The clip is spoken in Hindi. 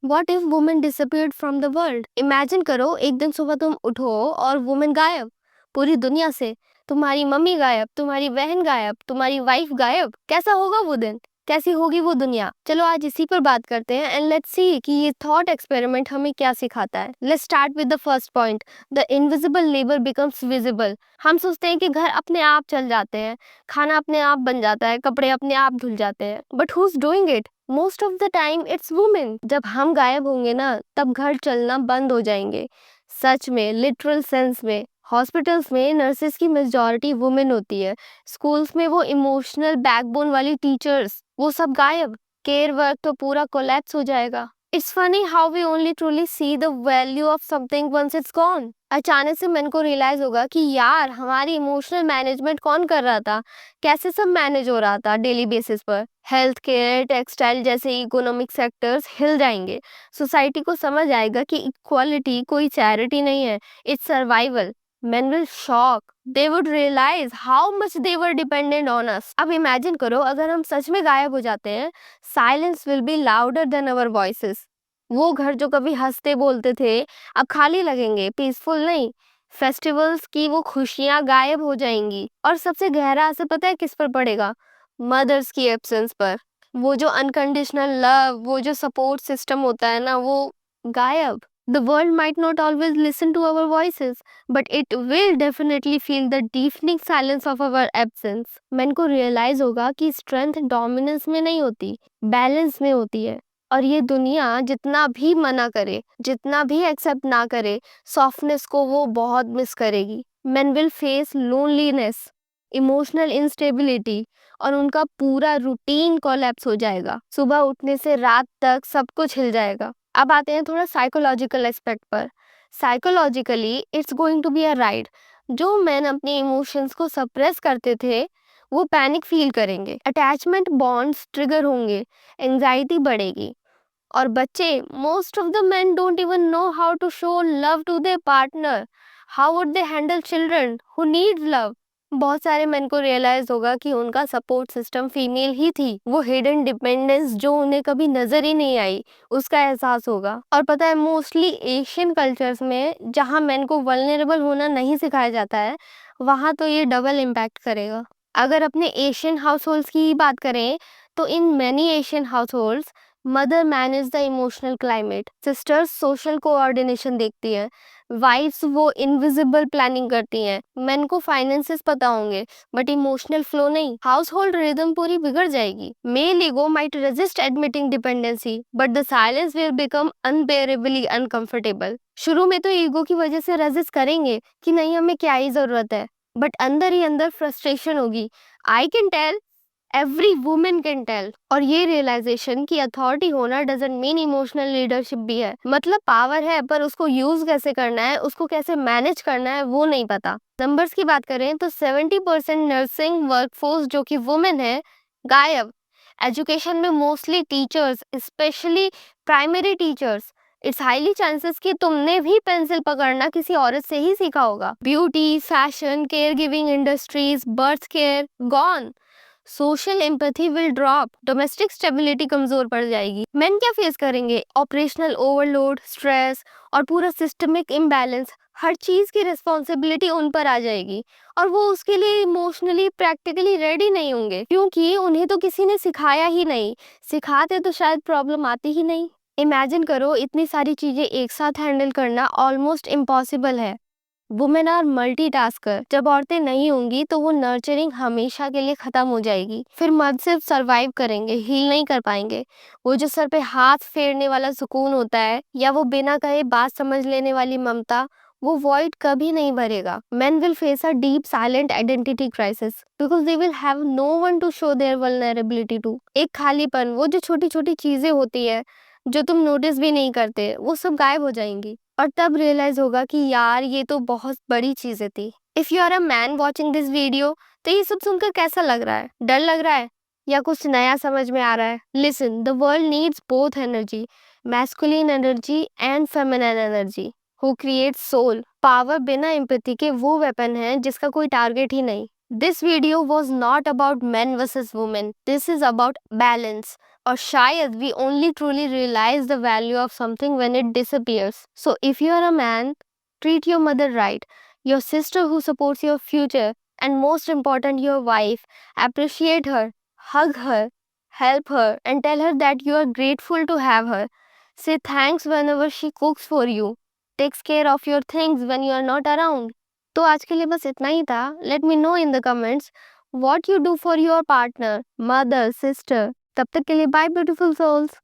What if women disappeared from the world? Imagine करो एक दिन सुबह तुम उठो और वुमेन गायब पूरी दुनिया से। तुम्हारी मम्मी गायब, तुम्हारी बहन गायब, तुम्हारी वाइफ गायब। कैसा होगा वो दिन? कैसी होगी वो दुनिया? चलो आज इसी पर बात करते हैं एंड लेट्स सी कि ये थॉट एक्सपेरिमेंट हमें क्या सिखाता है। Let's start with the first point. The invisible labour becomes visible. हम सोचते हैं कि घर अपने आप चल जाते हैं, खाना अपने आप बन जाता है, कपड़े अपने आप धुल जाते हैं, but who is doing it? Most of the time it's women. जब हम गायब होंगे ना, तब घर चलना बंद हो जाएंगे। सच में, लिटरल सेंस में। हॉस्पिटल्स में नर्सेस की मेजॉरिटी वुमेन होती है। स्कूल्स में वो इमोशनल बैकबोन वाली टीचर्स, वो सब गायब। केयर वर्क तो पूरा कोलैप्स हो जाएगा। It's funny how we only truly see the value of something once it's gone. अचानक से मन को रियलाइज होगा कि यार, हमारी इमोशनल मैनेजमेंट कौन कर रहा था? कैसे सब मैनेज हो रहा था डेली बेसिस पर? हेल्थ केयर, टेक्सटाइल जैसे इकोनॉमिक सेक्टर्स हिल जाएंगे। सोसाइटी को समझ आएगा कि इक्वालिटी कोई चैरिटी नहीं है, it's survival. Men will shock. They would realize how much they were dependent on us. अब इमेजिन करो अगर हम सच में गायब हो जाते हैं, silence will be louder than our voices. वो घर जो कभी हंसते बोलते थे, अब खाली लगेंगे, पीसफुल नहीं। फेस्टिवल्स की वो खुशियां गायब हो जाएंगी। और सबसे गहरा असर पता है किस पर पड़ेगा? मदर्स की एब्सेंस पर। वो जो अनकंडीशनल लव, वो जो सपोर्ट सिस्टम होता है ना, वो गायब। The world might not always listen to our voices, but it will definitely feel the deafening silence of our absence. मन को realize होगा कि strength dominance में नहीं होती, balance में होती है। और ये दुनिया जितना भी मना करे, जितना भी एक्सेप्ट ना करे, सॉफ्टनेस को वो बहुत मिस करेगी। Men will face loneliness, emotional instability, और उनका पूरा रूटीन कोलैप्स हो जाएगा। सुबह उठने से रात तक सब कुछ हिल जाएगा। अब आते हैं थोड़ा साइकोलॉजिकल एस्पेक्ट पर। Psychologically it's going to be a ride. जो मैन अपने इमोशंस को सप्रेस करते थे, वो पैनिक फील करेंगे, अटैचमेंट बॉन्ड्स ट्रिगर होंगे, एंजाइटी बढ़ेगी। और बच्चे, most of the men don't even know how to show love to their partner. How would they handle children who need love? बहुत सारे मेन को रियलाइज होगा कि उनका सपोर्ट सिस्टम फीमेल ही थी। वो हिडन डिपेंडेंस जो उन्हें कभी नजर ही नहीं आई, उसका एहसास होगा। और पता है, मोस्टली एशियन कल्चर्स में जहाँ मेन को वल्नरेबल होना नहीं सिखाया जाता है, वहाँ तो ये डबल इम्पैक्ट करेगा। अगर अपने एशियन हाउस होल्ड्स की बात करें, तो in many Asian house holds mother manage the emotional climate, sisters social coordination देखती हैं, वाइफ्स वो इनविजिबल प्लानिंग करती हैं। मेन को फाइनेंसेस पता होंगे, बट इमोशनल फ्लो नहीं। हाउस होल्ड रिदम पूरी बिगड़ जाएगी। Male ego might resist admitting dependency, but the silence will become unbearably uncomfortable. शुरू में तो ईगो की वजह से रेजिस्ट करेंगे कि नहीं, हमें क्या ही जरूरत है, बट अंदर ही अंदर फ्रस्ट्रेशन होगी। I can tell, every woman can tell. और ये रियलाइजेशन कि अथॉरिटी होना डजंट मीन इमोशनल लीडरशिप भी है। मतलब पावर है, पर उसको यूज कैसे करना है, उसको कैसे मैनेज करना है, वो नहीं पता। नंबर्स की बात करें तो 70% नर्सिंग वर्कफोर्स जो कि वुमेन है, गायब। एजुकेशन में mostly teachers, specially primary teachers. It's highly chances कि तुमने भी पेंसिल पकड़ना किसी औरत से ही सीखा होगा। Beauty, fashion, care giving industries, birth care gone. Social empathy will drop, domestic stability कमजोर पड़ जाएगी। मेन क्या फेस करेंगे? ऑपरेशनल ओवरलोड, स्ट्रेस और पूरा सिस्टमिक इम्बैलेंस। हर चीज की रिस्पॉन्सिबिलिटी उन पर आ जाएगी, और वो उसके लिए इमोशनली प्रैक्टिकली रेडी नहीं होंगे, क्योंकि उन्हें तो किसी ने सिखाया ही नहीं। सिखाते तो शायद प्रॉब्लम आती ही नहीं। इमेजिन करो, इतनी सारी चीजें एक साथ हैंडल करना ऑलमोस्ट इम्पॉसिबल है। Women are multitasker. जब औरतें नहीं होंगी तो वो नर्चरिंग हमेशा के लिए खत्म हो जाएगी। फिर मर्द सिर्फ सरवाइव करेंगे, हील नहीं कर पाएंगे। वो जो सर पे हाथ फेरने वाला सुकून होता है, या वो बिना कहे बात समझ लेने वाली ममता, वो वॉइड कभी नहीं भरेगा। Men will face a deep silent identity crisis because they will have no one to show their vulnerability to. एक खालीपन, वो जो छोटी छोटी चीजें होती है जो तुम नोटिस भी नहीं करते, वो सब गायब हो जाएंगी। और तब रियलाइज होगा कि यार, ये तो बहुत बड़ी चीजें थी। If you are a man watching this video, तो ये सब सुनकर कैसा लग रहा है? डर लग रहा है या कुछ नया समझ में आ रहा है? Listen, the world needs both energy, masculine energy and feminine energy, who creates soul. Power बिना एम्पैथी के वो वेपन है जिसका कोई टारगेट ही नहीं। This video was not about men versus women. This is about balance. और शायद we only truly realize the value of something when it disappears. So if you are a man, treat your mother right, your sister who supports your future, and most important, your wife. Appreciate her, hug her, help her, and tell her that you are grateful to have her. Say thanks whenever she cooks for you, takes care of your things when you are not around. तो आज के लिए बस इतना ही था. Let me know in the comments what you do for your partner, mother, sister. तब तक के लिए bye beautiful souls.